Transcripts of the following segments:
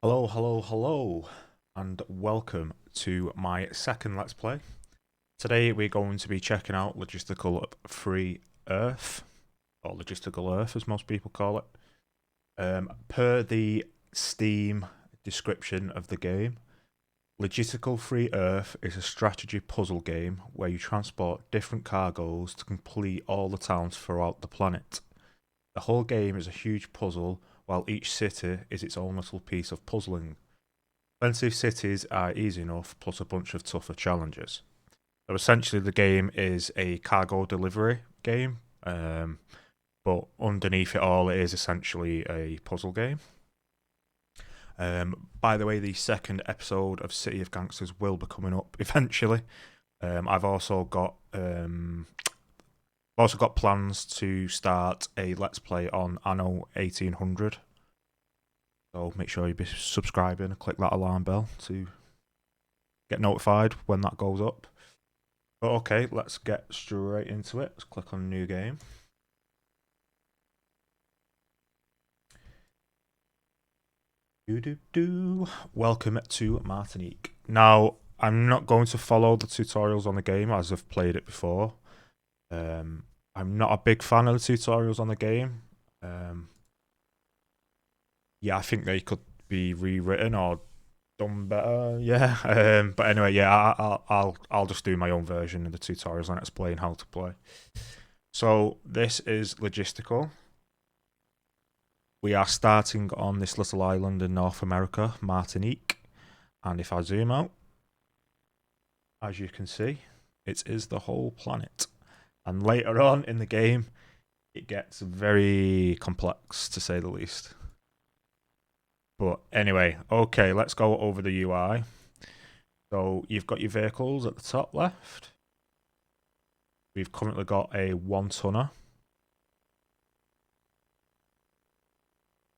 Hello, hello, hello, and welcome to my second Let's Play. Today we're going to be checking out Logistical Free Earth, or Logistical Earth as most people call it. Per the Steam description of the game, Logistical Free Earth is a strategy puzzle game where you transport different cargoes to complete all the towns throughout the planet. The whole game is a huge puzzle, while each city is its own little piece of puzzling. Plenty of cities are easy enough, plus a bunch of tougher challenges. So essentially, the game is a cargo delivery game, but underneath it all, it is essentially a puzzle game. By the way, the second episode of City of Gangsters will be coming up eventually. I've also got plans to start a Let's Play on Anno 1800. So make sure you be subscribing and click that alarm bell to get notified when that goes up. But okay, let's get straight into it. Let's click on new game. Welcome to Martinique. Now, I'm not going to follow the tutorials on the game as I've played it before. I'm not a big fan of the tutorials on the game. Yeah, I think they could be rewritten or done better. Yeah. But anyway, yeah, I'll just do my own version of the tutorials and explain how to play. So this is Logistical. We are starting on this little island in North America, Martinique. And if I zoom out, as you can see, it is the whole planet. And later on in the game, it gets very complex, to say the least. But anyway, okay, let's go over the UI. So you've got your vehicles at the top left. We've currently got a 1-tonner.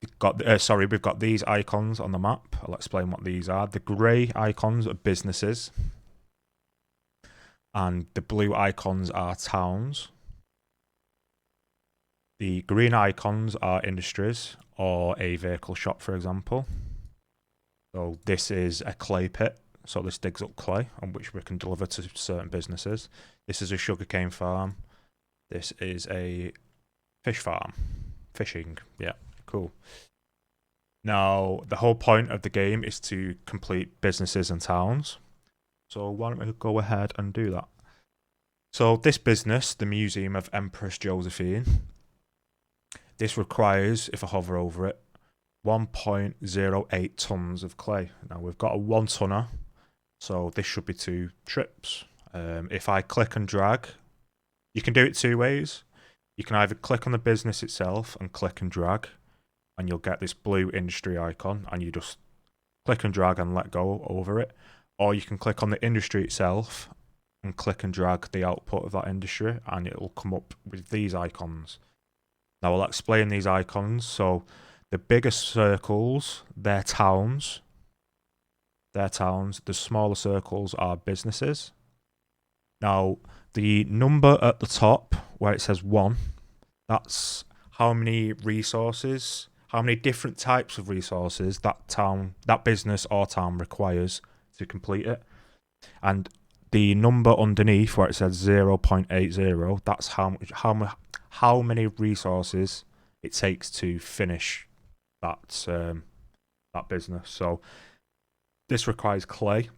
We've got these icons on the map. I'll explain what these are. The grey icons are businesses, and the blue icons are towns. The green icons are industries or a vehicle shop, for example. So this is a clay pit. So this digs up clay on which we can deliver to certain businesses. This is a sugarcane farm. This is a fish farm. Fishing, yeah. Cool. Now, the whole point of the game is to complete businesses and towns. So why don't we go ahead and do that? So this business, the Museum of Empress Josephine, this requires, if I hover over it, 1.08 tons of clay. Now we've got a 1-tonner, so this should be 2 trips. If I click and drag, you can do it 2 ways. You can either click on the business itself and click and drag, and you'll get this blue industry icon, and you just click and drag and let go over it. Or you can click on the industry itself and click and drag the output of that industry, and it'll come up with these icons. Now I'll explain these icons. So the biggest circles, they're towns. The smaller circles are businesses. Now, the number at the top where it says 1, that's how many resources, how many different types of resources that business or town requires to complete it. And the number underneath where it says 0.80, that's how many resources it takes to finish that business. So this requires clay,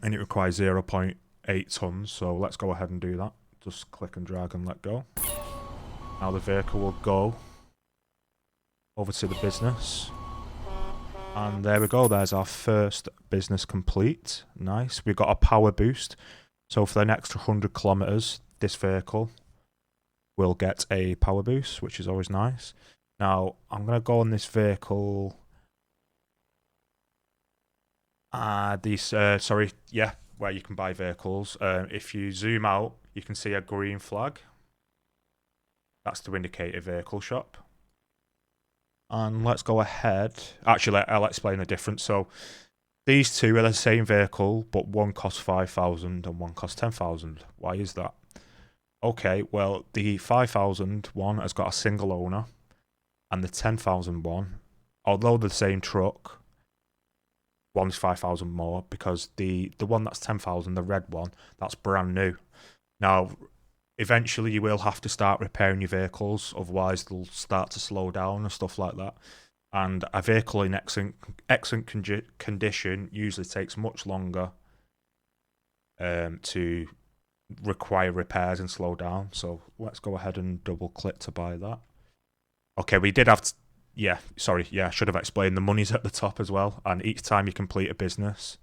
and it requires 0.8 tons. So let's go ahead and do that. Just click and drag and let go. Now the vehicle will go over to the business. And there we go. There's our first business complete. Nice. We've got a power boost. So for the next 100 kilometers, this vehicle will get a power boost, which is always nice. Now, I'm going to go on this vehicle. Where you can buy vehicles. If you zoom out, you can see a green flag. That's to indicate a vehicle shop. And let's go ahead. Actually, I'll explain the difference. So these two are the same vehicle, but one costs 5,000 and one costs 10,000. Why is that? Okay, well, the 5,000 one has got a single owner, and the 10,000 one, although the same truck, one is 5,000 more, because the one that's 10,000, the red one, that's brand new. Now, eventually you will have to start repairing your vehicles, otherwise they'll start to slow down and stuff like that. And a vehicle in excellent condition usually takes much longer to require repairs and slow down. So let's go ahead and double click to buy that. Okay, we did have to, yeah, sorry, yeah, I should have explained the money's at the top as well, and each time you complete a business,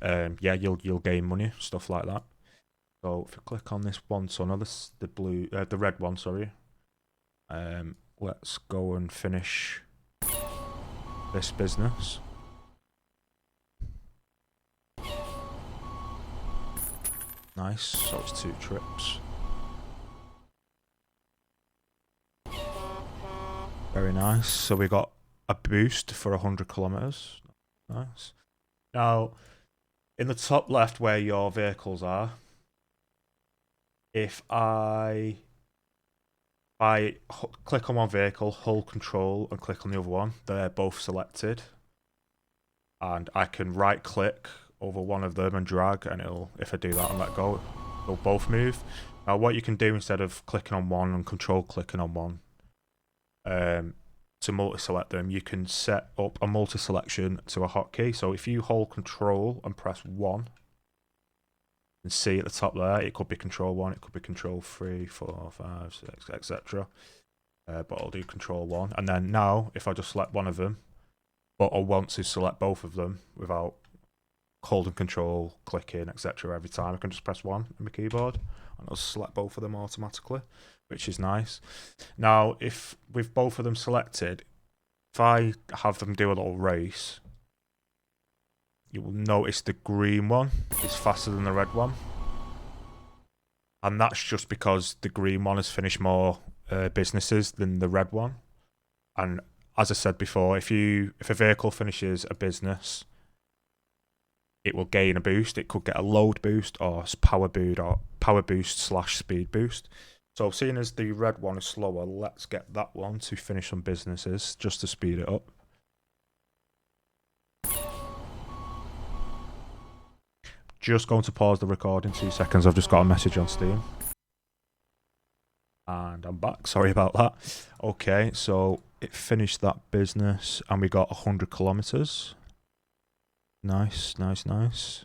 yeah, you'll gain money, stuff like that. So if you click on this 1 ton, or the red one, sorry. Let's go and finish this business. Nice, so it's 2 trips. Very nice. So we got a boost for 100 kilometers. Nice. Now, in the top left where your vehicles are, if I click on one vehicle, hold control, and click on the other one, they're both selected. And I can right click over one of them and drag, and it'll, if I do that and let go, they'll both move. Now what you can do, instead of clicking on one and control clicking on one, to multi-select them, you can set up a multi-selection to a hotkey. So if you hold control and press 1, and see at the top there, it could be control 1, it could be control 3, 4, 5, 6, etc. But I'll do control 1. And then now, if I just select one of them, but I want to select both of them without holding control, clicking, etc. every time, I can just press 1 on my keyboard, and it'll select both of them automatically, which is nice. Now, if with both of them selected, if I have them do a little race, you will notice the green one is faster than the red one. And that's just because the green one has finished more businesses than the red one. And as I said before, if a vehicle finishes a business, it will gain a boost. It could get a load boost or power boost / speed boost. So seeing as the red one is slower, let's get that one to finish some businesses just to speed it up. Just going to pause the recording 2 seconds. I've just got a message on Steam. And I'm back. Sorry about that. Okay, so it finished that business and we got 100 kilometers. Nice, nice, nice.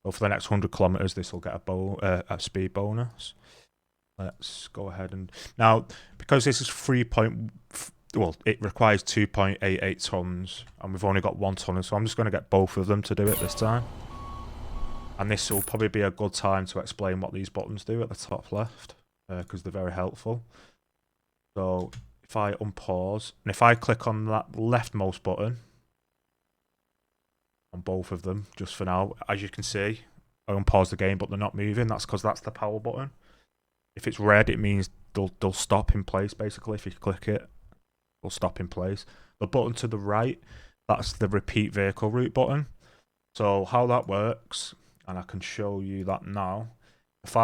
So for the next 100 kilometers, this will get a speed bonus. Let's go ahead and... Now, because this is it requires 2.88 tons, and we've only got 1 ton, so I'm just going to get both of them to do it this time. And this will probably be a good time to explain what these buttons do at the top left, because they're very helpful. So if I unpause, and if I click on that leftmost button, on both of them, just for now, as you can see, I unpause the game, but they're not moving. That's because that's the power button. If it's red, it means they'll stop in place, basically. If you click it, they'll stop in place. The button to the right, that's the repeat vehicle route button. So how that works, and I can show you that now. If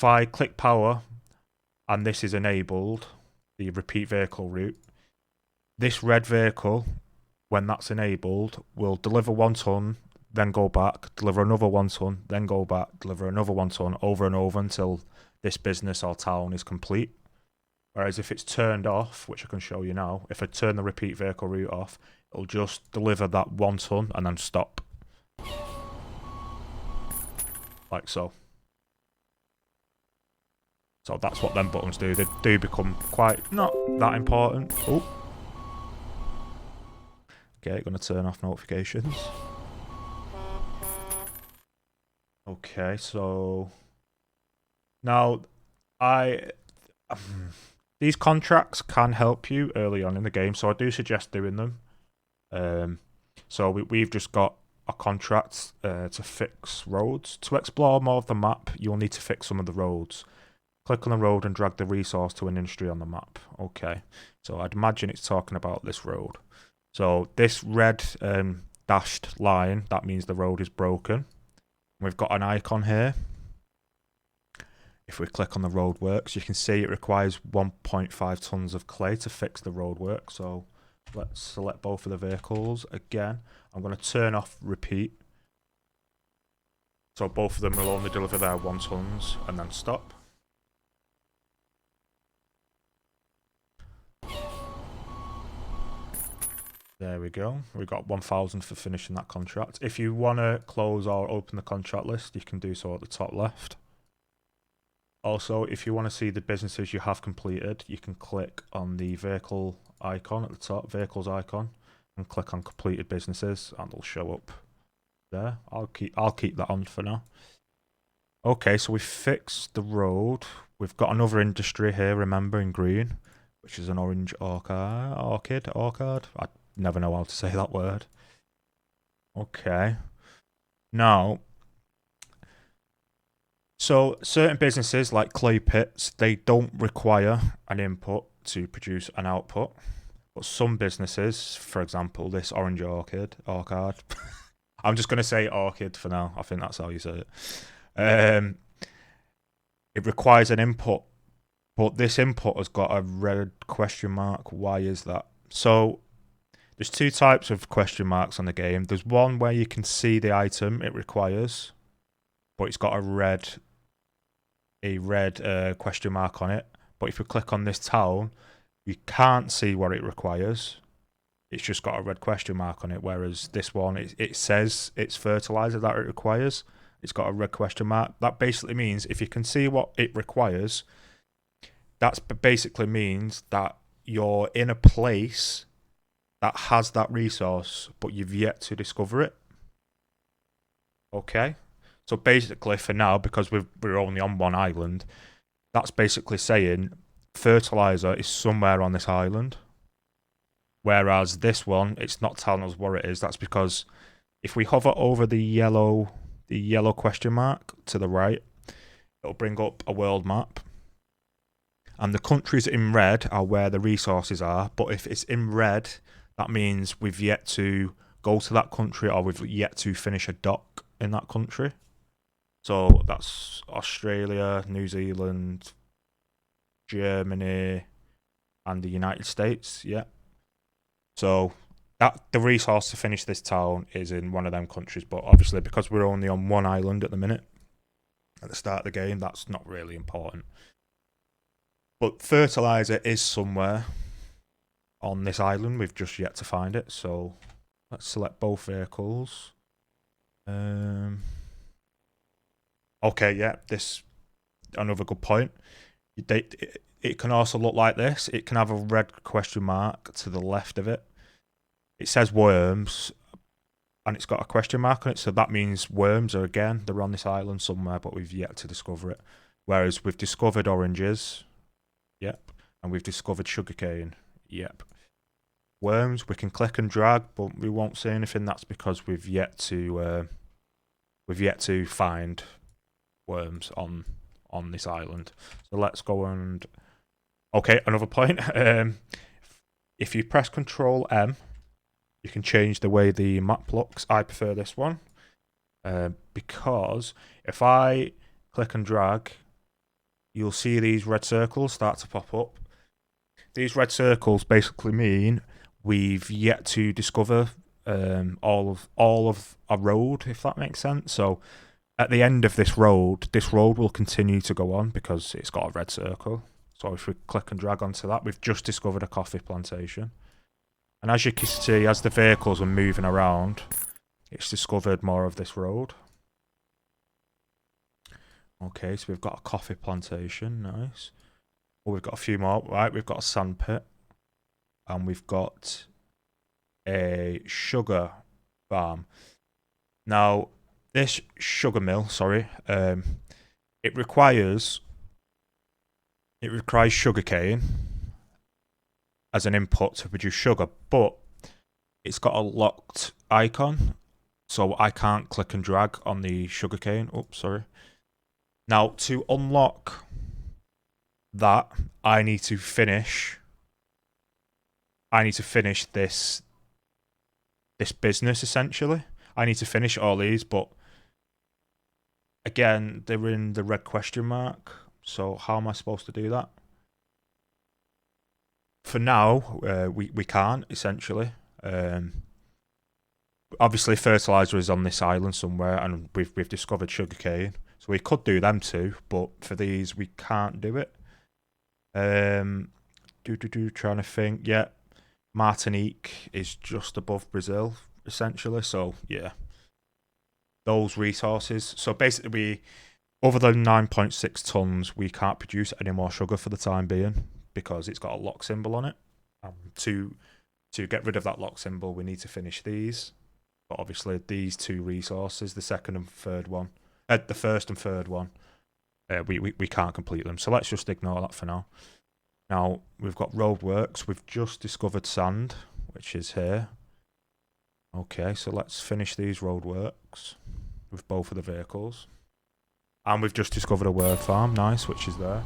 I click power and this is enabled, the repeat vehicle route, this red vehicle, when that's enabled, will deliver 1 ton, then go back, deliver another 1 ton, then go back, deliver another 1 ton, over and over until this business or town is complete. Whereas if it's turned off, which I can show you now, if I turn the repeat vehicle route off, it'll just deliver that 1 ton and then stop. Like so. So that's what them buttons do. They do become quite not that important. Oh. Okay, gonna turn off notifications. Okay, so now these contracts can help you early on in the game, so I do suggest doing them. So we've just got a contract to fix roads. To explore more of the map, you'll need to fix some of the roads. Click on the road and drag the resource to an industry on the map. Okay, so I'd imagine it's talking about this road. So this red dashed line, that means the road is broken. We've got an icon here. If we click on the roadworks, you can see it requires 1.5 tons of clay to fix the roadwork. So Let's select both of the vehicles. Again, I'm going to turn off repeat. So both of them will only deliver their 1 tons and then stop. There we go. We got 1,000 for finishing that contract. If you want to close or open the contract list, you can do so at the top left. Also, if you want to see the businesses you have completed, you can click on the vehicle icon at the top, vehicles icon, and click on completed businesses, and it'll show up there. I'll keep that on for now. Okay, so we fixed the road. We've got another industry here, remember, in green, which is an orange orchid. I never know how to say that word. Okay. Now, so certain businesses like clay pits, they don't require an input to produce an output. But some businesses, for example, this orange orchid, I'm just going to say orchid for now. I think that's how you say it. It requires an input, but this input has got a red question mark. Why is that? So there's 2 types of question marks on the game. There's one where you can see the item it requires, but it's got a red question mark on it. But if you click on this town, you can't see what it requires. It's just got a red question mark on it. Whereas this one, it says it's fertilizer that it requires. It's got a red question mark. That basically means if you can see what it requires, that basically means that you're in a place that has that resource, but you've yet to discover it. Okay? So basically, for now, because we're only on one island, that's basically saying fertilizer is somewhere on this island. Whereas this one, it's not telling us where it is. That's because if we hover over the yellow question mark to the right, it'll bring up a world map. And the countries in red are where the resources are. But if it's in red, that means we've yet to go to that country or we've yet to finish a dock in that country. So that's Australia, New Zealand, Germany, and the United States. Yeah. So that the resource to finish this town is in one of them countries. But obviously, because we're only on one island at the minute, at the start of the game, that's not really important. But fertilizer is somewhere on this island. We've just yet to find it. So let's select both vehicles. Okay, yeah, this another good point. It can also look like this. It can have a red question mark to the left of it. It says worms, and it's got a question mark on it. So that means worms are they're on this island somewhere, but we've yet to discover it. Whereas we've discovered oranges, yep, and we've discovered sugarcane, yep. Worms, we can click and drag, but we won't see anything. That's because we've yet to find worms on this island. So let's go and okay, another point. If you press Control M, you can change the way the map looks. I prefer this one because if I click and drag, you'll see these red circles start to pop up. These red circles basically mean we've yet to discover all of a road, if that makes sense. So at the end of this road will continue to go on because it's got a red circle. So if we click and drag onto that, we've just discovered a coffee plantation. And as you can see, as the vehicles are moving around, it's discovered more of this road. Okay, so we've got a coffee plantation, nice. Oh, we've got a few more, right? We've got a sand pit. And we've got a sugar farm. Now, this sugar mill, it requires sugarcane as an input to produce sugar, but it's got a locked icon, so I can't click and drag on the sugarcane. Oops, sorry. Now, to unlock that, I need to finish this business, essentially. I need to finish all these, but again, they're in the red question mark. So how am I supposed to do that? for now, we can't essentially. Obviously, fertilizer is on this island somewhere, and we've discovered sugarcane, so we could do them too. But for these, we can't do it. Trying to think. Yeah, Martinique is just above Brazil, essentially. So yeah, those resources. So basically, other than 9.6 tons, we can't produce any more sugar for the time being because it's got a lock symbol on it. To get rid of that lock symbol, we need to finish these. But obviously, these two resources, the second and third one, the first and third one, we can't complete them. So let's just ignore that for now. Now, we've got roadworks. We've just discovered sand, which is here. Okay, so let's finish these roadworks with both of the vehicles. And we've just discovered a worm farm, nice, which is there.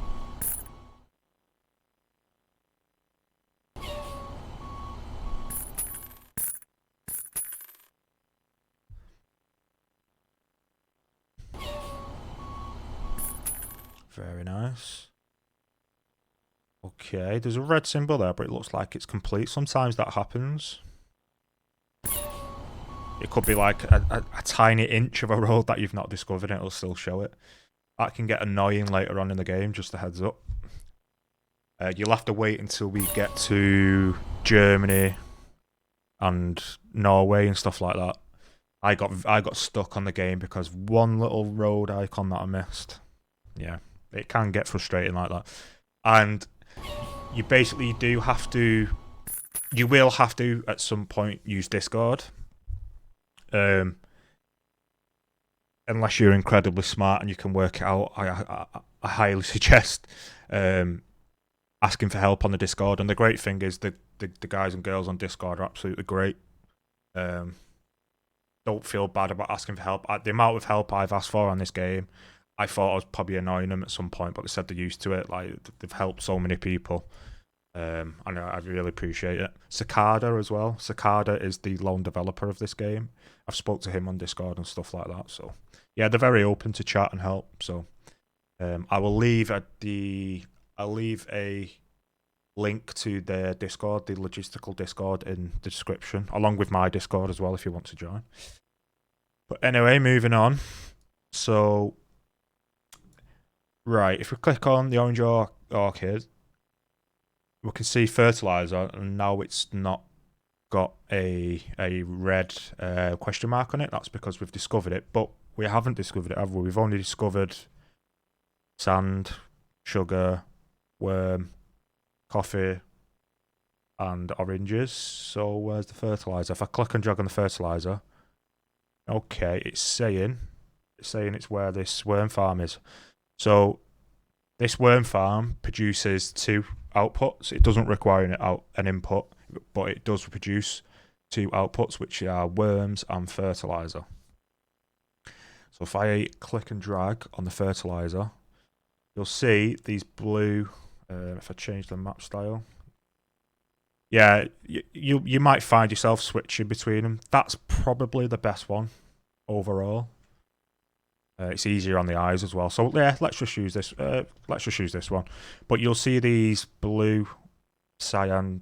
Very nice. Okay, there's a red symbol there, but it looks like it's complete. Sometimes that happens. It could be like a tiny inch of a road that you've not discovered and it'll still show it. That can get annoying later on in the game, just a heads up. You'll have to wait until we get to Germany and Norway and stuff like that. I got stuck on the game because one little road icon that I missed. Yeah, it can get frustrating like that. And you basically do have to, you will have to at some point use Discord. Unless you're incredibly smart and you can work it out, I highly suggest asking for help on the Discord. And the great thing is the guys and girls on Discord are absolutely great. Don't feel bad about asking for help. The amount of help I've asked for on this game, I thought I was probably annoying them at some point, but they said they're used to it. Like, they've helped so many people. And I really appreciate it. Cicada as well. Cicada is the lone developer of this game. I've spoke to him on Discord and stuff like that. So yeah, they're very open to chat and help. So I'll leave a link to their Discord, the Logistical Discord, in the description, along with my Discord as well if you want to join. But anyway, moving on. So right, if we click on the orange orchid, we can see fertilizer, and now it's not got a red question mark on it. That's because we've discovered it, but we haven't discovered it, have we? We've only discovered sand, sugar, worm, coffee, and oranges. So where's the fertilizer? If I click and drag on the fertilizer, okay, it's saying it's where this worm farm is. So this worm farm produces two outputs. It doesn't require an input, but it does produce two outputs, which are worms and fertilizer. So if I click and drag on the fertilizer, you'll see these blue. If I change the map style, yeah, you might find yourself switching between them. That's probably the best one overall. It's easier on the eyes as well. So yeah, let's just use this. Let's just use this one. But you'll see these blue cyan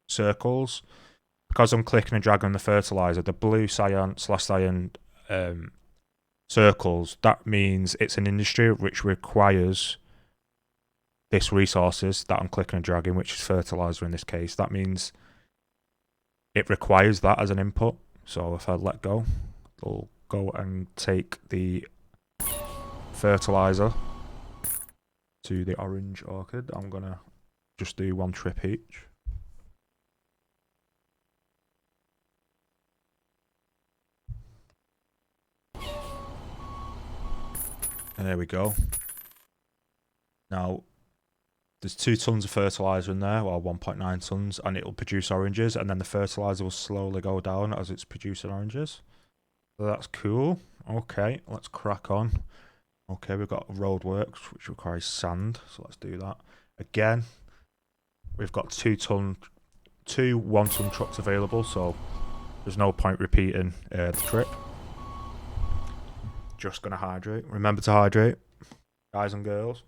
circles because I'm clicking and dragging on the fertilizer. The blue cyan circles. That means it's an industry which requires this resources that I'm clicking and dragging, which is fertilizer in this case. That means it requires that as an input. So if I let go, it'll go and take the fertilizer to the orange orchid. I'm gonna just do one trip each. And there we go. Now there's 2 tons of fertilizer in there, or 1.9 tons, and it'll produce oranges, and then the fertilizer will slowly go down as it's producing oranges. So that's cool. Okay, let's crack on. Okay, we've got roadworks, which requires sand, so let's do that. Again, we've got 2 1-ton trucks available, so there's no point repeating the trip. Just gonna hydrate. Remember to hydrate, guys and girls.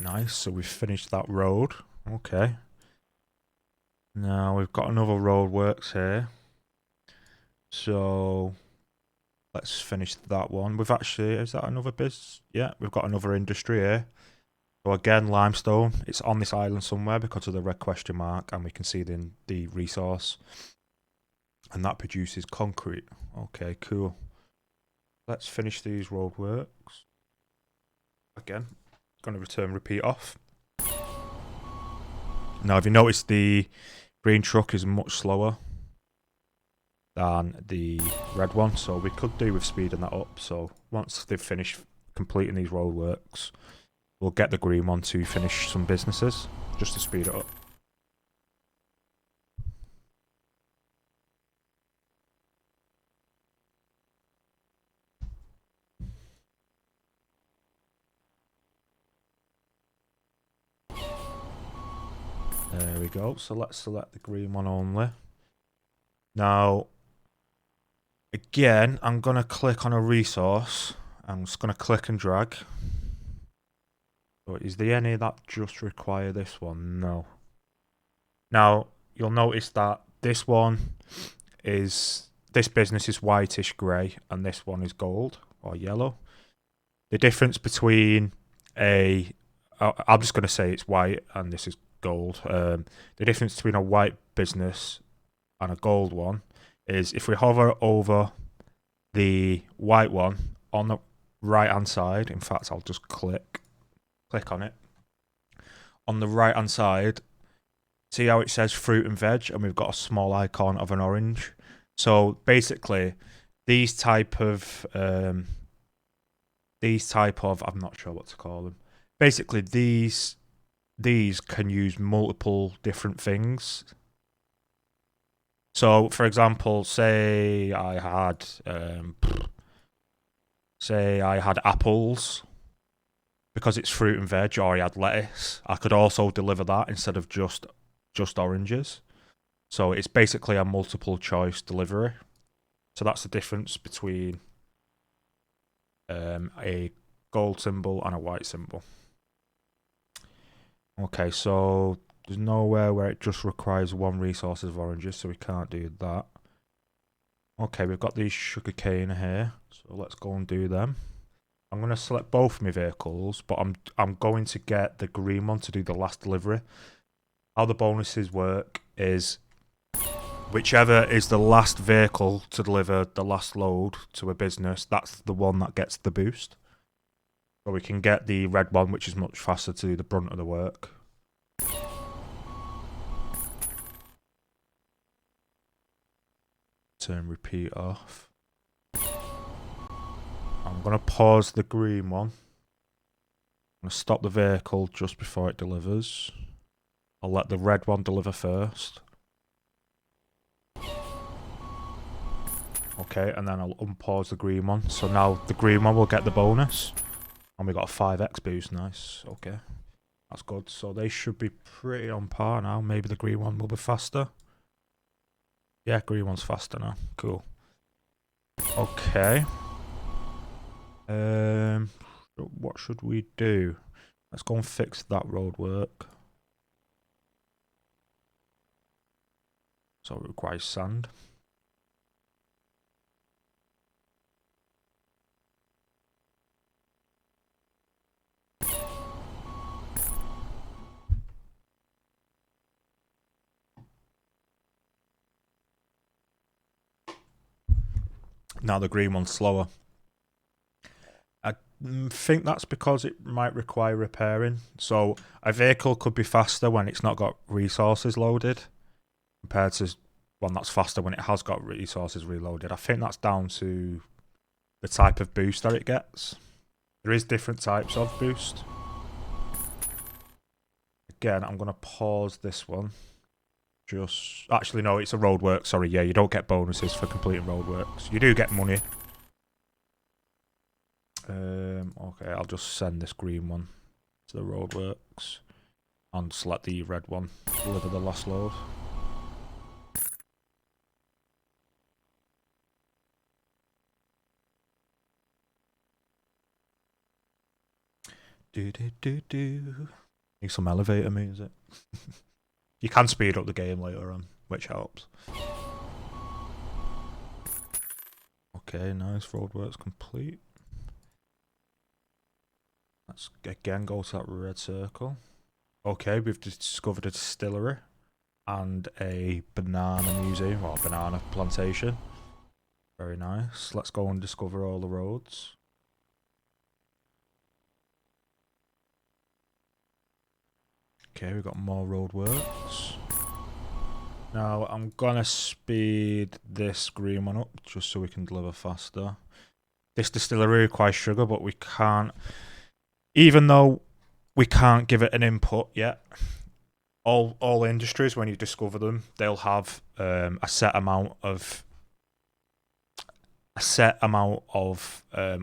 Nice, so we've finished that road. Okay. Now we've got another road works here. So let's finish that one. We've actually, is that another biz? Yeah, we've got another industry here. So again, limestone. It's on this island somewhere because of the red question mark, and we can see the resource. And that produces concrete. Okay, cool. Let's finish these roadworks. Again, going to return repeat off. Now, if you notice, the green truck is much slower than the red one, so we could do with speeding that up. So once they've finished completing these roadworks, we'll get the green one to finish some businesses, just to speed it up. There we go. So let's select the green one only. Now, again, I'm going to click on a resource. I'm just going to click and drag. So is there any that just require this one? No. Now, you'll notice that this business is whitish grey and this one is gold or yellow. The difference between I'm just going to say it's white and this is gold. The difference between a white business and a gold one is if we hover over the white one on the right hand side, in fact, I'll just click on it. On the right hand side, see how it says fruit and veg, and we've got a small icon of an orange. So basically, these type of I'm not sure what to call them. Basically, these can use multiple different things. So, for example, say I had apples because it's fruit and veg, or I had lettuce. I could also deliver that instead of just oranges. So it's basically a multiple choice delivery. So that's the difference between a gold symbol and a white symbol. Okay, so there's nowhere where it just requires one resource of oranges, so we can't do that. Okay, we've got these sugarcane here, so let's go and do them. I'm going to select both of my vehicles, but I'm going to get the green one to do the last delivery. How the bonuses work is whichever is the last vehicle to deliver the last load to a business, that's the one that gets the boost. So we can get the red one, which is much faster, to do the brunt of the work. Turn repeat off. I'm going to pause the green one. I'm going to stop the vehicle just before it delivers. I'll let the red one deliver first. Okay, and then I'll unpause the green one. So now the green one will get the bonus. And we got a 5x boost, nice. Okay, that's good. So they should be pretty on par now. Maybe the green one will be faster. Yeah, green one's faster now. Cool. Okay. What should we do? Let's go and fix that road work. So it requires sand. Now the green one's slower. I think that's because it might require repairing. So a vehicle could be faster when it's not got resources loaded compared to one that's faster when it has got resources reloaded. I think that's down to the type of boost that it gets. There is different types of boost. Again, I'm going to pause this one. Actually, no, it's a roadwork. Sorry, yeah, you don't get bonuses for completing roadworks. You do get money. Okay, I'll just send this green one to the roadworks and select the red one. Deliver the last load. Do do do do. Need some elevator music. You can speed up the game later on, which helps. Okay, nice. Roadworks complete. Let's again go to that red circle. Okay, we've discovered a distillery and a banana museum or banana plantation. Very nice. Let's go and discover all the roads. Okay, we've got more roadworks. Now, I'm gonna speed this green one up just so we can deliver faster. This distillery requires sugar, but we can't, even though we can't give it an input yet. All industries, when you discover them, they'll have a set amount of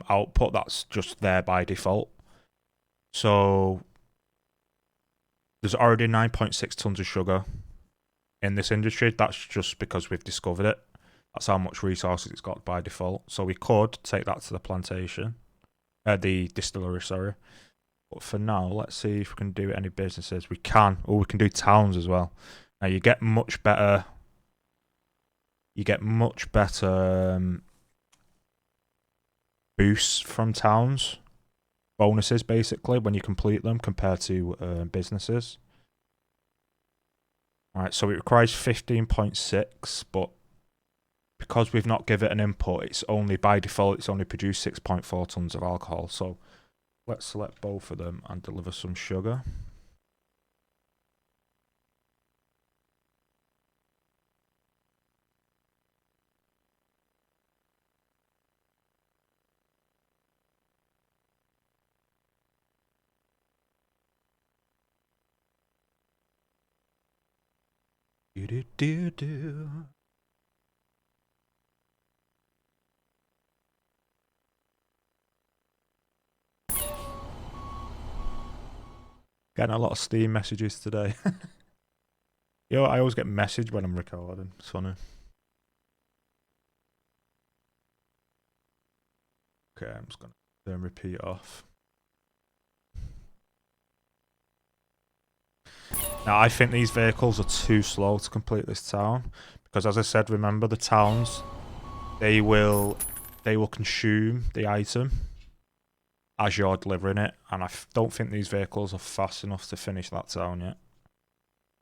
output that's just there by default. So there's already 9.6 tons of sugar in this industry. That's just because we've discovered it. That's how much resources it's got by default. So we could take that to the plantation, the distillery, sorry. But for now, let's see if we can do any businesses. We can, or we can do towns as well. Now you get much better. Boosts from towns, bonuses basically when you complete them compared to businesses. All right, so it requires 15.6, but because we've not given it an input, it's only by default it's only produced 6.4 tons of alcohol. So let's select both of them and deliver some sugar. Do do do do. Getting a lot of Steam messages today. Yo, I always get messaged when I'm recording. It's funny. Okay, I'm just gonna then repeat off. Now I think these vehicles are too slow to complete this town because, as I said, remember the towns, they will consume the item as you're delivering it, and I don't think these vehicles are fast enough to finish that town yet.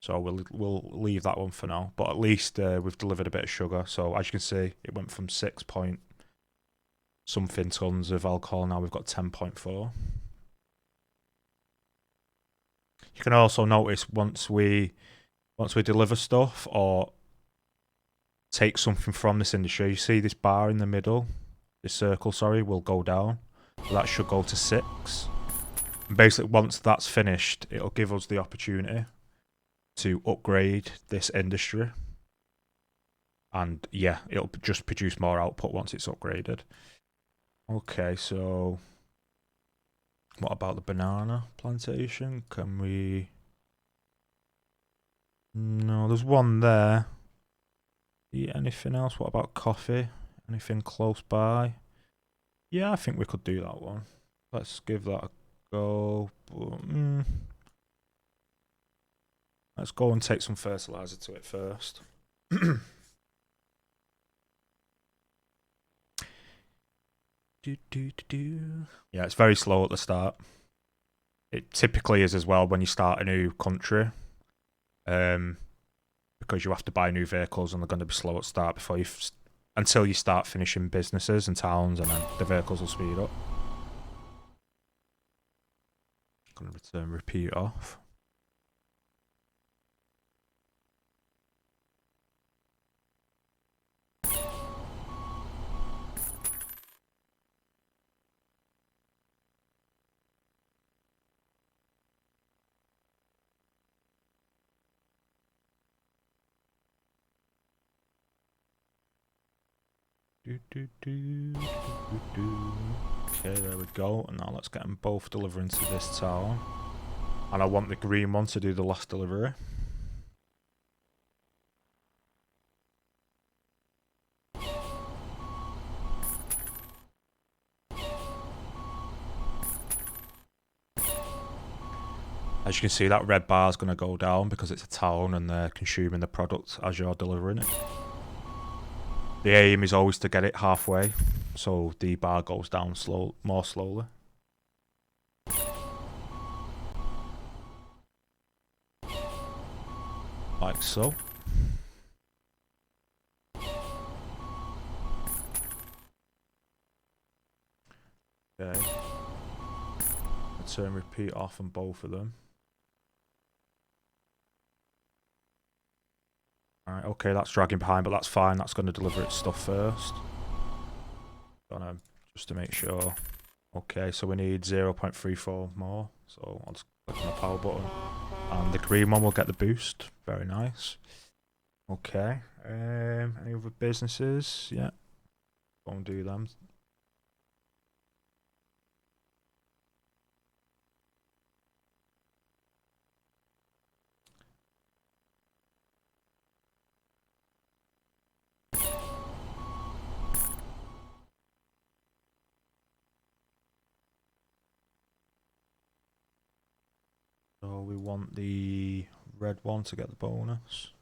So we'll leave that one for now. But at least we've delivered a bit of sugar. So as you can see, it went from 6 point something tons of alcohol. Now we've got 10.4. You can also notice once we deliver stuff or take something from this industry, you see this bar in the middle, this circle, sorry, will go down. So that should go to 6. And basically, once that's finished, it'll give us the opportunity to upgrade this industry. And yeah, it'll just produce more output once it's upgraded. Okay, so what about the banana plantation? Can we... No, there's one there. Anything else? What about coffee? Anything close by? Yeah, I think we could do that one. Let's give that a go. But, let's go and take some fertilizer to it first. Yeah, it's very slow at the start. It typically is as well when you start a new country. Because you have to buy new vehicles and they're going to be slow at start before until you start finishing businesses and towns, and then the vehicles will speed up. I'm going to return repeat off. Okay, there we go. And now let's get them both delivering to this town. And I want the green one to do the last delivery. As you can see, that red bar is going to go down because it's a town and they're consuming the product as you're delivering it. The aim is always to get it halfway, so the bar goes down more slowly. Like so. Okay. Turn repeat off on both of them. Alright, okay, that's dragging behind, but that's fine. That's going to deliver its stuff first. Just to make sure. Okay, so we need 0.34 more. So I'll just click on the power button. And the green one will get the boost. Very nice. Okay. Any other businesses? Yeah. Won't do them. So we want the red one to get the bonus.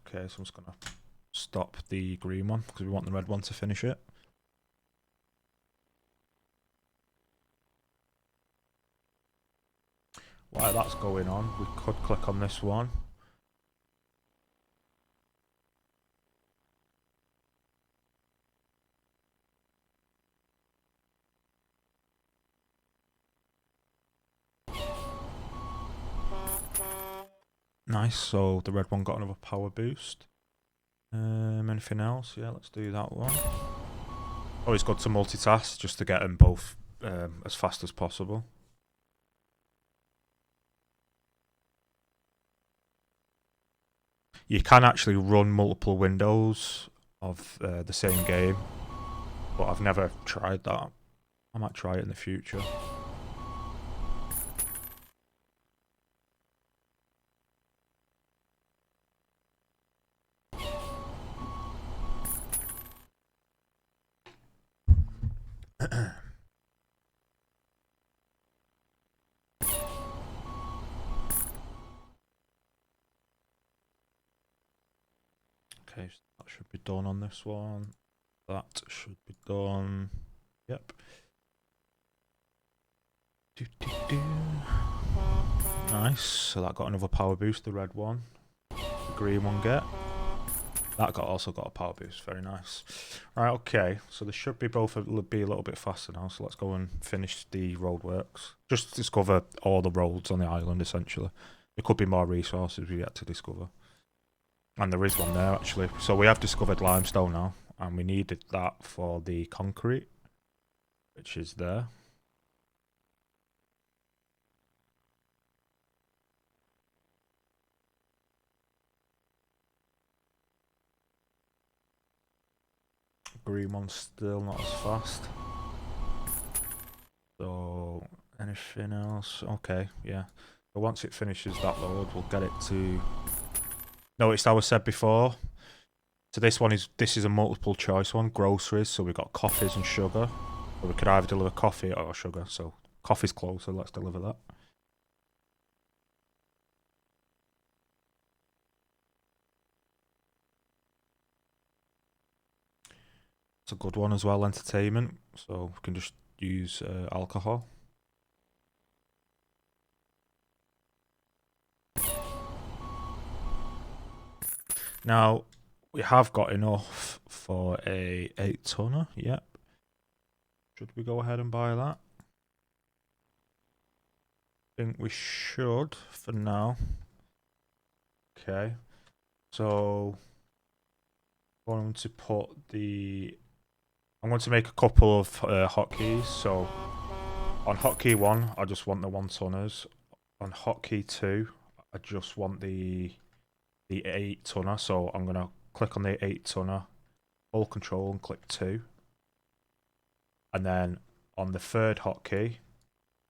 Okay, so I'm just gonna stop the green one because we want the red one to finish it. While that's going on, we could click on this one. Nice, so the red one got another power boost. Anything else? Yeah, let's do that one. Always good to multitask just to get them both as fast as possible. You can actually run multiple windows of the same game, but I've never tried that. I might try it in the future. Okay, so that should be done on this one. That should be done. Yep. Nice. So that got another power boost, the red one. The green one get. That also got a power boost. Very nice. Right, okay. So they should be both be a little bit faster now. So let's go and finish the roadworks. Just discover all the roads on the island, essentially. There could be more resources we yet to discover. And there is one there, actually. So we have discovered limestone now. And we needed that for the concrete, which is there. Green one's still not as fast. So, anything else? Okay, yeah. So once it finishes that load, we'll get it to... Notice I was said before. So this is a multiple choice one, groceries. So we've got coffees and sugar. So we could either deliver coffee or sugar. So coffee's closer, let's deliver that. It's a good one as well, entertainment. So we can just use alcohol. Now, we have got enough for a 8-tonner, yep. Should we go ahead and buy that? I think we should for now. Okay, so I'm going to make a couple of hotkeys. So on hotkey 1, I just want the 1-tonners. On hotkey 2, I just want the 8-tonner. So I'm going to click on the 8-tonner, hold control and click 2. And then on the third hotkey,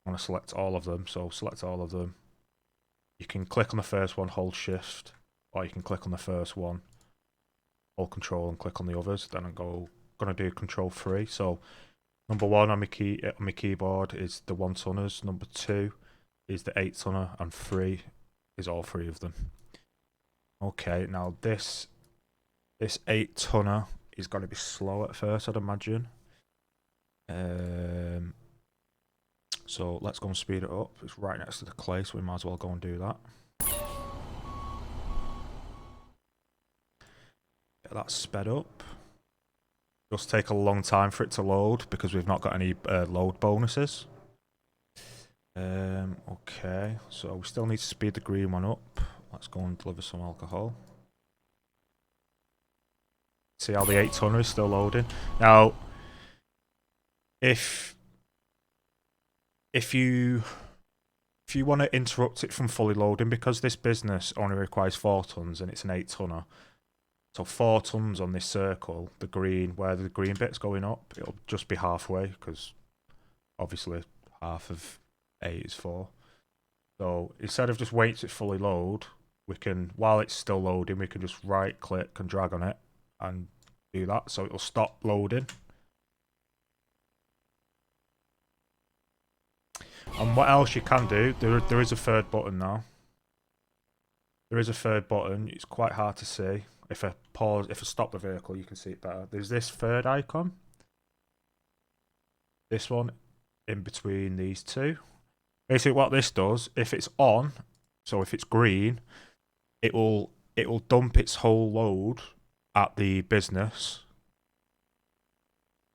I'm going to select all of them. So select all of them. You can click on the first one, hold shift, or you can click on the first one, hold control and click on the others. Then I go gonna do control 3. So number 1 on my keyboard is the 1 tonners. Number 2 is the 8 tonner, and 3 is all 3 of them. Okay, now this 8 tonner is gonna be slow at first, I'd imagine. So let's go and speed it up. It's right next to the clay, so we might as well go and do that. Get that sped up. Just take a long time for it to load because we've not got any load bonuses. Okay, so we still need to speed the green one up. Let's go and deliver some alcohol. See how the 8 tonner is still loading. Now, if you want to interrupt it from fully loading, because this business only requires 4 tons and it's an 8 tonner, so 4 tons on this circle, the green, where the green bit's going up, it'll just be halfway, because obviously half of 8 is 4. So instead of just waiting to fully load, we can, while it's still loading, we can just right click and drag on it and do that, so it'll stop loading. And what else you can do, there is a third button now. There is a third button, it's quite hard to see. If I stop the vehicle, you can see it better. There's this third icon. This one in between these two. Basically what this does, if it's on, so if it's green, it will dump its whole load at the business.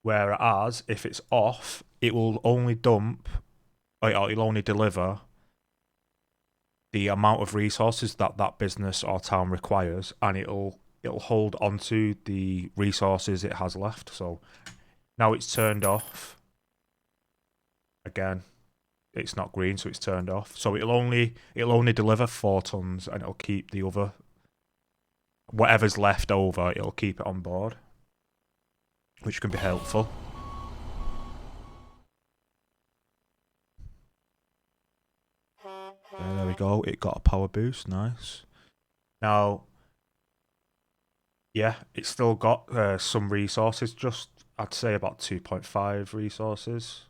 Whereas if it's off, it will only dump, or it'll only deliver the amount of resources that that business or town requires, and it'll hold onto the resources it has left. So now it's turned off. Again, it's not green, so it's turned off. So it'll only deliver 4 tons, and it'll keep the other, whatever's left over, it'll keep it on board, which can be helpful. There we go. It got a power boost. Nice. Now, yeah, it's still got some resources. Just, I'd say about 2.5 resources,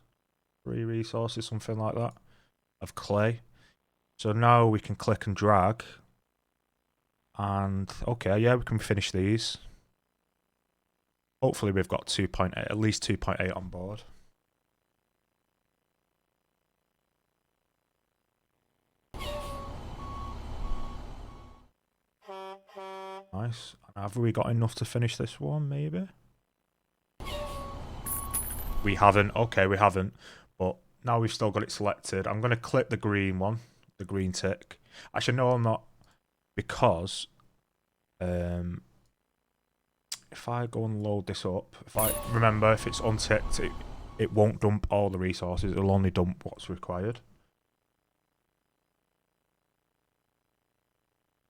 3 resources, something like that, of clay. So now we can click and drag. And okay, yeah, we can finish these. Hopefully we've got 2.8, at least 2.8 on board. Nice. Have we got enough to finish this one, maybe? We haven't. Okay, we haven't. But now we've still got it selected. I'm going to click the green one, the green tick. Actually, no, I'm not. Because if I go and load this up, if I remember, if it's unticked, it won't dump all the resources. It'll only dump what's required.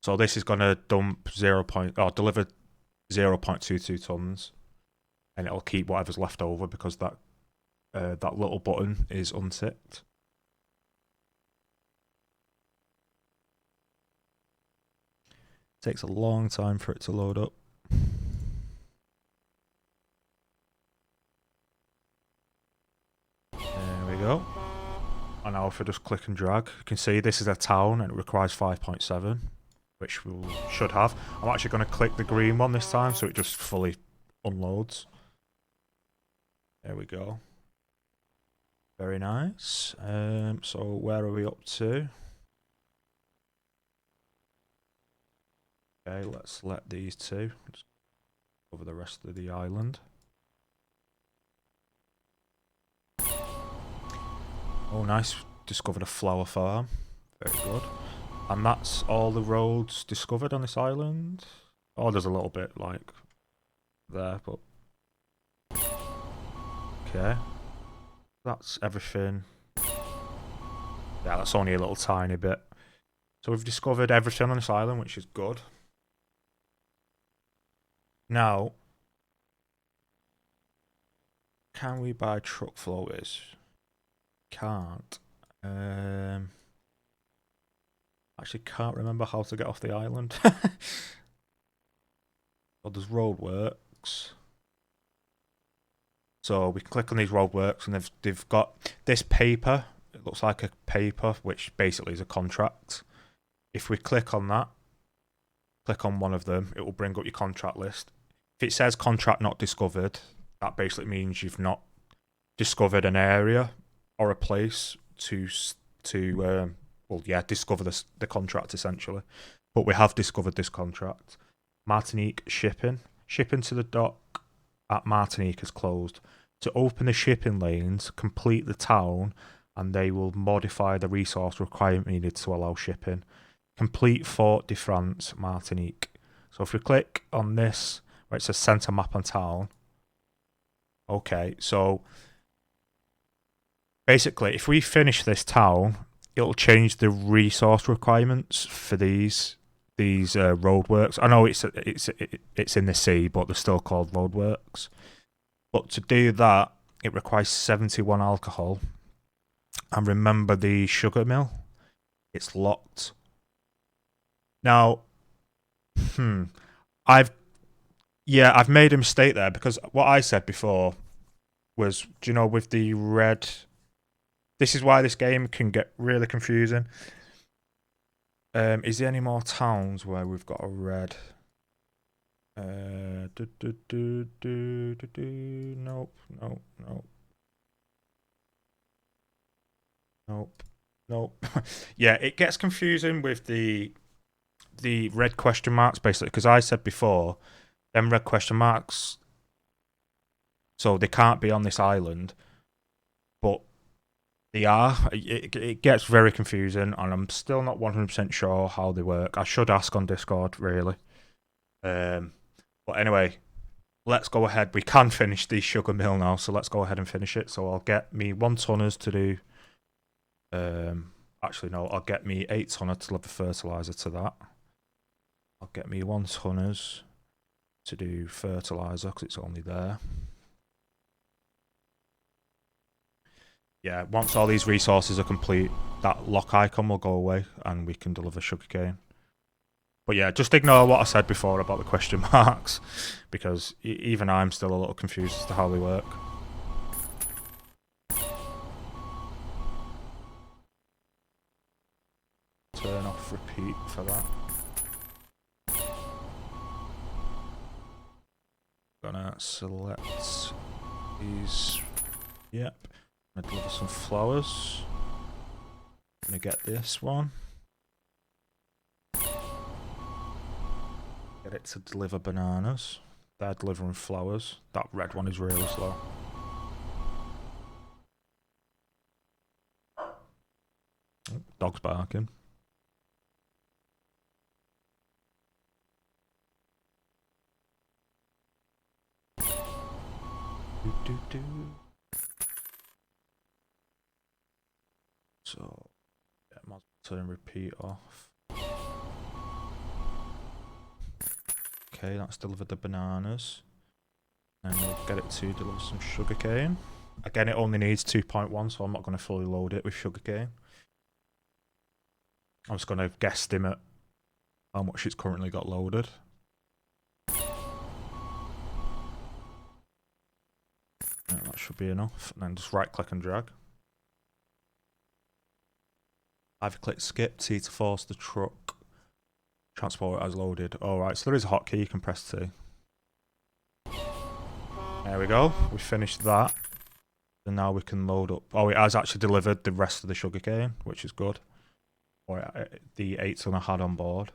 So this is going to dump deliver 0.22 tons, and it'll keep whatever's left over because that little button is unticked. Takes a long time for it to load up. There we go. And now if I just click and drag, you can see this is a town and it requires 5.7. Which we should have. I'm actually going to click the green one this time so it just fully unloads. There we go. Very nice. So where are we up to? Okay, let's select these two. Just cover the rest of the island. Oh, nice. Discovered a flower farm. Very good. And that's all the roads discovered on this island? Oh, there's a little bit, like, there, but... Okay. That's everything. Yeah, that's only a little tiny bit. So we've discovered everything on this island, which is good. Now, can we buy truck floaters? Can't. Actually can't remember how to get off the island. Well, there's roadworks. So we can click on these roadworks, and they've got this paper. It looks like a paper, which basically is a contract. If we click on that, click on one of them, it will bring up your contract list. If it says contract not discovered, that basically means you've not discovered an area or a place to discover the contract essentially. But we have discovered this contract. Martinique shipping to the dock at Martinique is closed. To open the shipping lanes, complete the town, and they will modify the resource requirement needed to allow shipping. Complete Fort de France, Martinique. So if we click on this, where it says center map and town, okay, so basically, if we finish this town, it'll change the resource requirements for these roadworks. I know it's in the sea, but they're still called roadworks. But to do that, it requires 71 alcohol. And remember the sugar mill, it's locked. Now, I've made a mistake there, because what I said before was, do you know, with the red, this is why this game can get really confusing. Is there any more towns where we've got a red? Nope. Yeah, it gets confusing with the red question marks, basically, because I said before, them red question marks, so they can't be on this island, but they are. It gets very confusing, and I'm still not 100% sure how they work. I should ask on Discord, really. But anyway, let's go ahead. We can finish the sugar mill now, so let's go ahead and finish it. So I'll get me 1 tonners to do. Actually, no, I'll get me 8 tonner to deliver fertilizer to that. I'll get me 1 tonners to do fertilizer, because it's only there. Yeah, once all these resources are complete, that lock icon will go away and we can deliver sugarcane. But yeah, just ignore what I said before about the question marks, because even I'm still a little confused as to how they work. Turn off repeat for that. Gonna select these. Yep. Gonna deliver some flowers. Gonna get this one. Get it to deliver bananas. They're delivering flowers. That red one is really slow. Oh, dog's barking. So, yeah, might as well turn repeat off. Okay, that's delivered the bananas. And we'll get it to deliver some sugarcane. Again, it only needs 2.1, so I'm not going to fully load it with sugarcane. I'm just going to guesstimate how much it's currently got loaded. Yeah, that should be enough. And then just right click and drag. I've clicked skip T to force the truck. Transport as loaded. Alright, so there is a hotkey, you can press T. There we go, we finished that. And now we can load up. Oh, it has actually delivered the rest of the sugarcane, which is good. Or the 8 ton I had on board.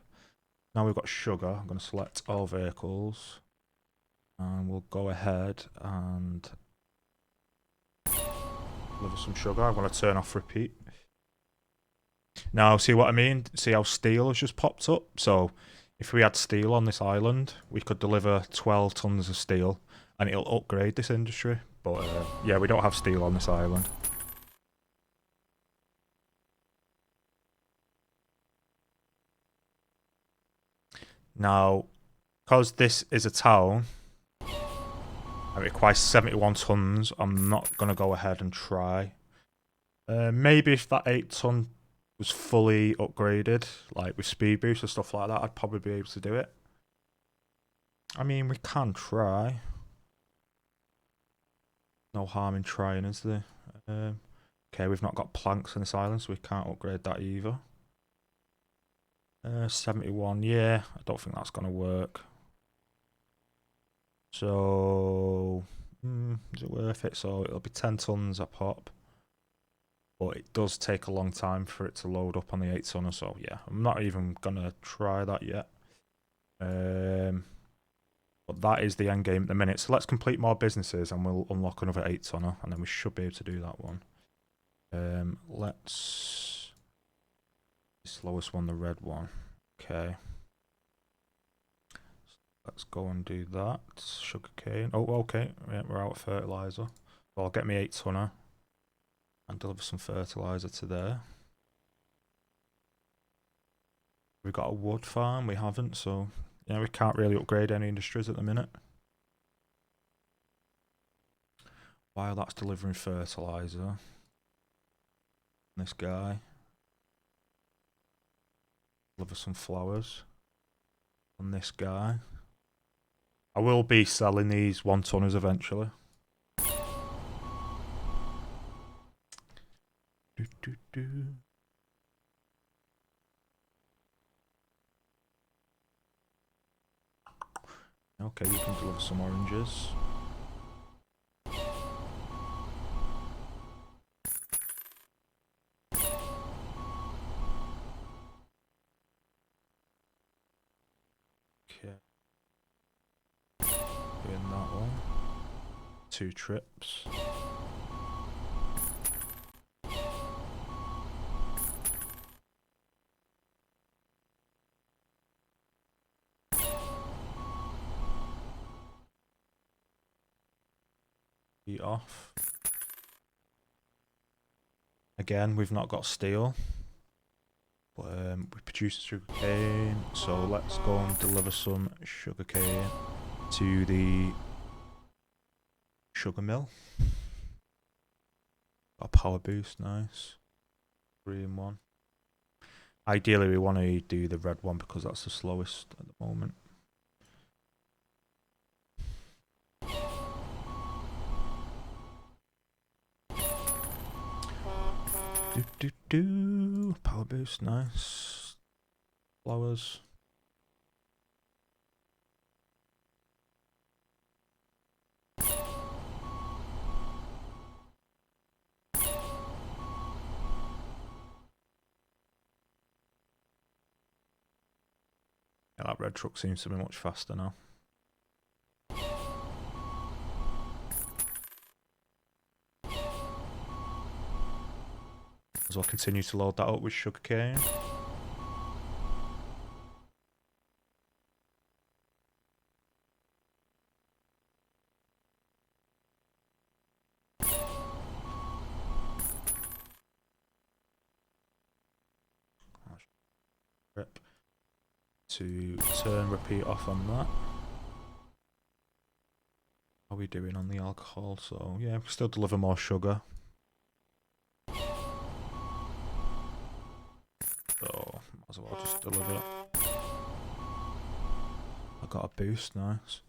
Now we've got sugar. I'm going to select all vehicles. And we'll go ahead and deliver some sugar. I'm going to turn off repeat. Now, see what I mean? See how steel has just popped up? So, if we had steel on this island, we could deliver 12 tons of steel, and it'll upgrade this industry. But, yeah, we don't have steel on this island. Now, because this is a town, it requires 71 tons, I'm not going to go ahead and try. Maybe if that 8 ton was fully upgraded, like with speed boost and stuff like that, I'd probably be able to do it. I mean, we can try. No harm in trying, is there? Okay, we've not got planks on this island, so we can't upgrade that either. 71, yeah, I don't think that's going to work. So, is it worth it? So it'll be 10 tons a pop. But it does take a long time for it to load up on the 8 tonner, so yeah, I'm not even going to try that yet. But that is the end game at the minute. So let's complete more businesses and we'll unlock another 8 tonner, and then we should be able to do that one. Let's... The slowest one, the red one. Okay. Let's go and do that. Sugarcane. Oh, okay. Yeah, we're out of fertilizer. So I'll get me 8 tonner and deliver some fertilizer to there. We've got a wood farm. We haven't, so yeah, we can't really upgrade any industries at the minute. While that's delivering fertilizer, this guy deliver some flowers on this guy. I will be selling these 1 tonners eventually. Okay, you can deliver some oranges. Okay. Doing that one. 2 trips. Eat off. Again, we've not got steel. But we produce sugarcane, so let's go and deliver some sugarcane to the sugar mill. Got a power boost, nice. 3 in 1. Ideally, we want to do the red one because that's the slowest at the moment. Power boost, nice. Flowers. Yeah, that red truck seems to be much faster now. So I'll continue to load that up with sugarcane. Rip. To turn repeat off on that. How are we doing on the alcohol? So yeah, we still deliver more sugar. So might as well just deliver it. I got a boost, nice.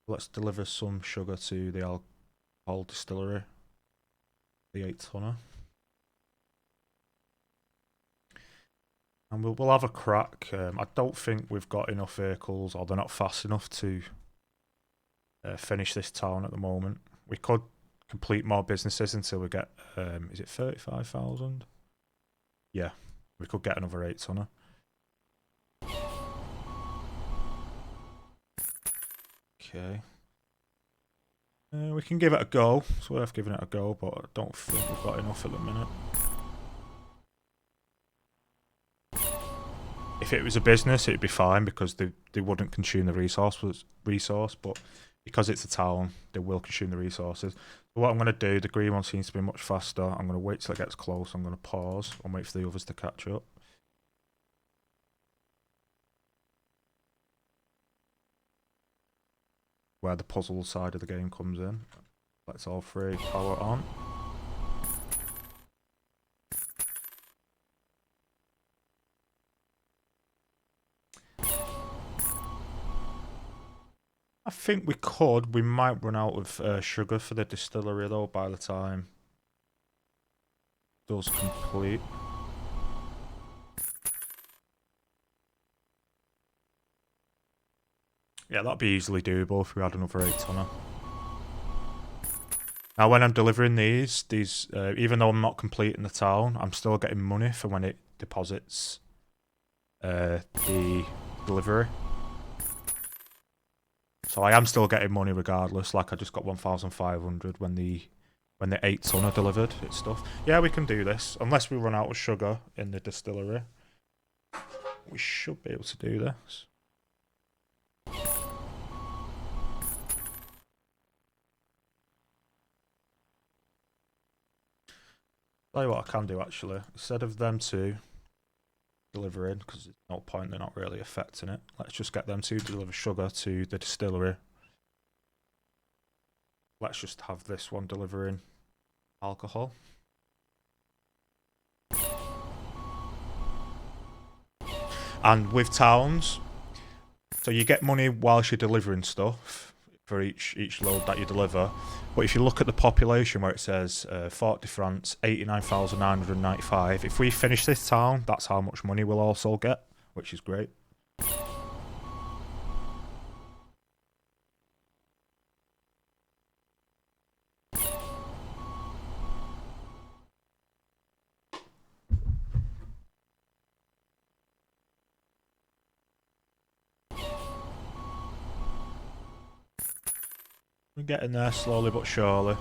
Let's deliver some sugar to the alcohol distillery. The 8 tonner. And we'll have a crack. I don't think we've got enough vehicles, or they're not fast enough to finish this town at the moment. We could complete more businesses until we get, is it 35,000? Yeah, we could get another 8 tonner. Okay. We can give it a go. It's worth giving it a go, but I don't think we've got enough at the minute. If it was a business, it'd be fine because they wouldn't consume the resource, but because it's a town, they will consume the resources. So what I'm going to do, the green one seems to be much faster. I'm going to wait till it gets close. I'm going to pause and wait for the others to catch up. Where the puzzle side of the game comes in. Let's all 3 power on. I think we could. We might run out of sugar for the distillery though by the time it does complete. Yeah, that'd be easily doable if we had another 8-tonner. Now, when I'm delivering these, even though I'm not completing the town, I'm still getting money for when it deposits the delivery. So I am still getting money regardless. Like I just got 1,500 when the 8-tonner delivered its stuff. Yeah, we can do this unless we run out of sugar in the distillery. We should be able to do this. Tell you what I can do actually. Instead of them two delivering, because there's no point, they're not really affecting it. Let's just get them to deliver sugar to the distillery. Let's just have this one delivering alcohol. And with towns, so you get money whilst you're delivering stuff for each load that you deliver. But if you look at the population where it says Fort de France, 89,995, if we finish this town, that's how much money we'll also get, which is great. We're getting there slowly but surely.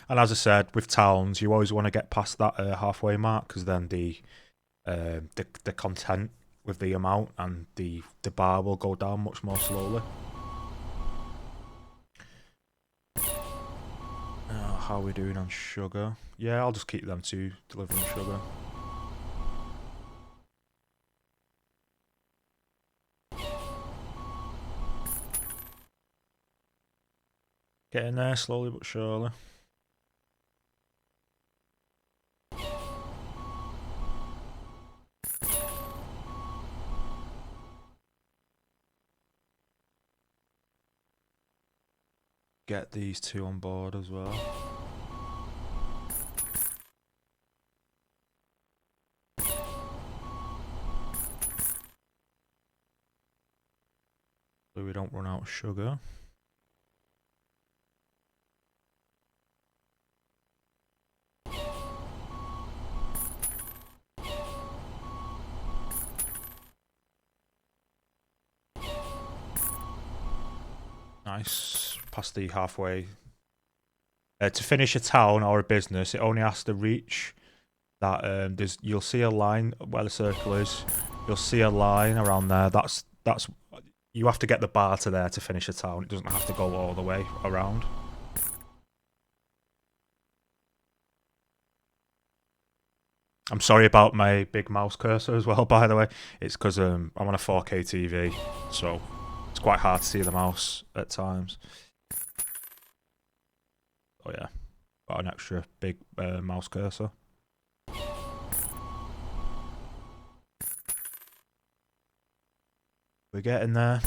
And as I said, with towns, you always want to get past that halfway mark because then the content with the amount and the bar will go down much more slowly. How are we doing on sugar? Yeah, I'll just keep them two delivering sugar. Getting there slowly but surely. Get these two on board as well. So we don't run out of sugar. Nice. Past the halfway. To finish a town or a business, it only has to reach that. You'll see a line where the circle is. You'll see a line around there. That's you have to get the bar to there to finish a town. It doesn't have to go all the way around. I'm sorry about my big mouse cursor as well, by the way. It's because I'm on a 4K TV, so it's quite hard to see the mouse at times. Oh yeah, got an extra big mouse cursor. We're getting there.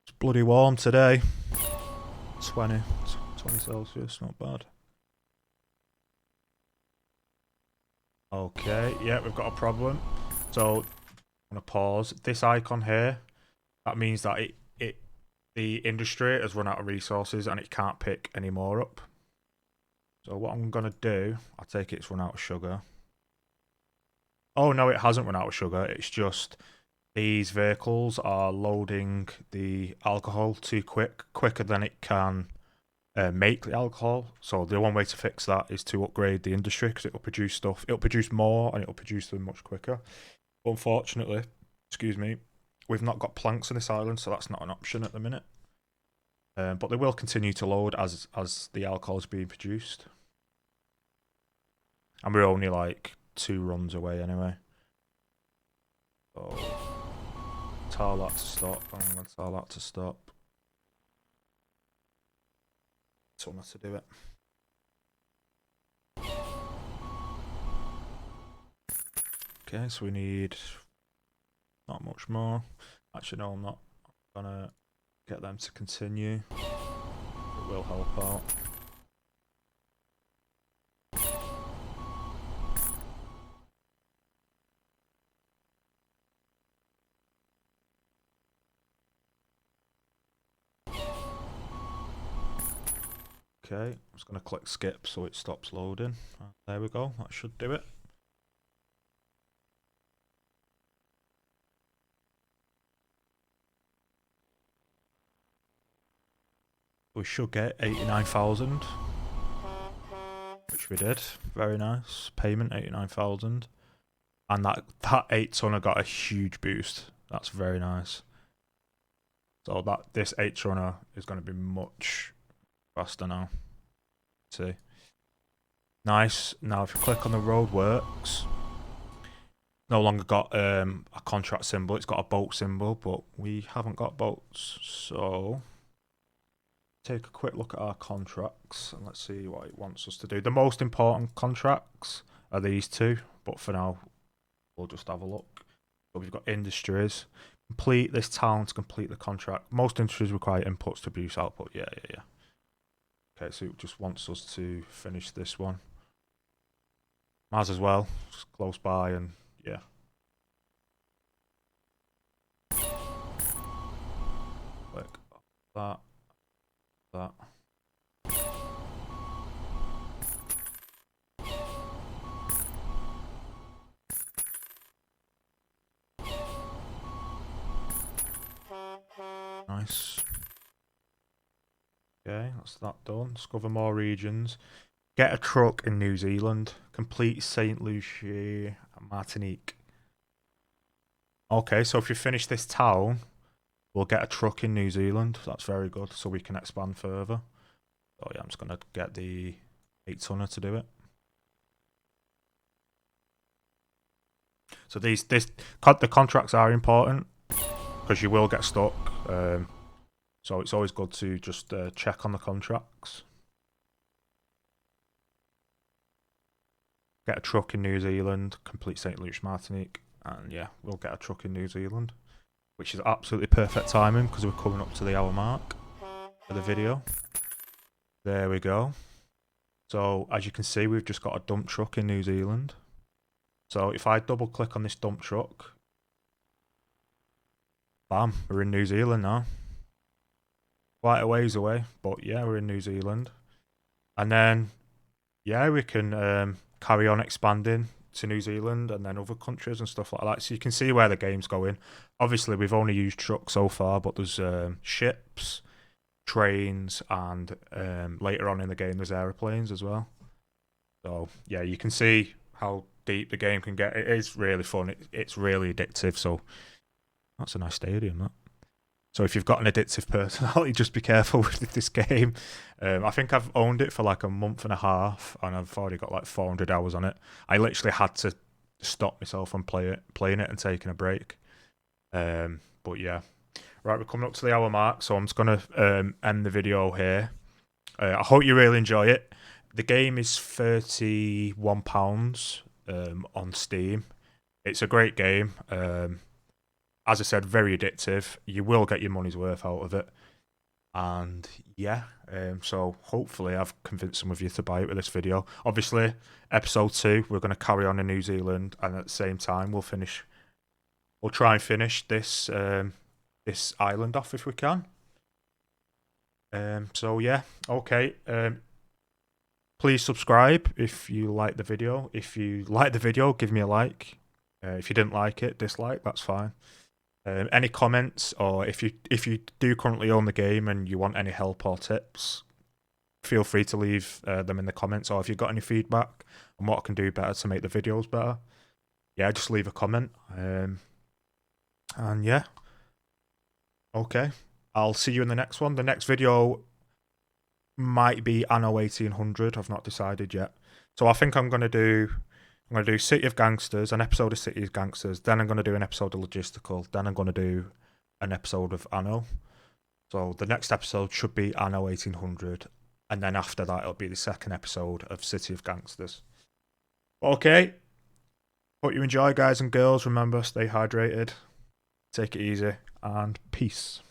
It's bloody warm today. 20 Celsius, not bad. Okay, yeah, we've got a problem. So I'm gonna pause. This icon here, that means that the industry has run out of resources and it can't pick any more up. So what I'm gonna do, I take it's run out of sugar. Oh no, it hasn't run out of sugar. It's just these vehicles are loading the alcohol too quicker than it can make the alcohol. So the one way to fix that is to upgrade the industry because it'll produce stuff. It'll produce more and it'll produce them much quicker. But unfortunately, excuse me, we've not got planks on this island, so that's not an option at the minute. But they will continue to load as the alcohol is being produced. And we're only like 2 runs away anyway. So tell that to stop. I'm going to tell that to stop. Tell me to do it. Okay, so we need not much more. Actually, no, I'm not gonna get them to continue. It will help out. Okay, I'm just going to click skip so it stops loading. There we go, that should do it. We should get 89,000, which we did. Very nice. Payment 89,000. And that 8 tonner got a huge boost. That's very nice. So this 8 tonner is going to be much faster now. See. Nice. Now if you click on the roadworks, no longer got a contract symbol, it's got a boat symbol, but we haven't got boats. So take a quick look at our contracts and let's see what it wants us to do. The most important contracts are these two, but for now we'll just have a look. So we've got industries. Complete this town to complete the contract. Most industries require inputs to produce output. Yeah. Okay, so it just wants us to finish this one. Might as well, just close by and yeah. Click that. Nice. Okay, that's that done. Discover more regions. Get a truck in New Zealand. Complete St. Lucia and Martinique. Okay, so if you finish this town, we'll get a truck in New Zealand. That's very good, so we can expand further. Oh yeah, I'm just gonna get the 8 tonner to do it. So the contracts are important because you will get stuck. So it's always good to just check on the contracts. Get a truck in New Zealand, complete St. Lucia, Martinique, and yeah, we'll get a truck in New Zealand, which is absolutely perfect timing because we're coming up to the hour mark for the video. There we go. So as you can see, we've just got a dump truck in New Zealand. So if I double click on this dump truck, bam, we're in New Zealand now. Quite a ways away, but yeah, we're in New Zealand. And then, yeah, we can carry on expanding to New Zealand and then other countries and stuff like that. So you can see where the game's going. Obviously, we've only used trucks so far, but there's ships, trains, and later on in the game, there's aeroplanes as well. So, yeah, you can see how deep the game can get. It is really fun. It's really addictive. So, that's a nice stadium, that. So if you've got an addictive personality, just be careful with this game. I think I've owned it for like a month and a half, and I've already got like 400 hours on it. I literally had to stop myself from playing it and taking a break. But yeah, right, we're coming up to the hour mark, so I'm just gonna end the video here. I hope you really enjoy it. The game is £31 on Steam. It's a great game. As I said, very addictive. You will get your money's worth out of it. And yeah, so hopefully I've convinced some of you to buy it with this video. Obviously, episode 2, we're going to carry on in New Zealand, and at the same time, we'll try and finish this this island off if we can. So yeah, okay. Please subscribe if you like the video. If you like the video, give me a like. If you didn't like it, dislike. That's fine. Any comments, or if you do currently own the game and you want any help or tips, feel free to leave them in the comments. Or if you've got any feedback on what I can do better to make the videos better, yeah, just leave a comment. And yeah, okay, I'll see you in the next one. The next video might be Anno 1800. I've not decided yet. So I think I'm gonna do City of Gangsters, an episode of City of Gangsters. Then I'm going to do an episode of Logistical. Then I'm going to do an episode of Anno. So the next episode should be Anno 1800. And then after that, it'll be the second episode of City of Gangsters. Okay. Hope you enjoy, guys and girls. Remember, stay hydrated, take it easy, and peace.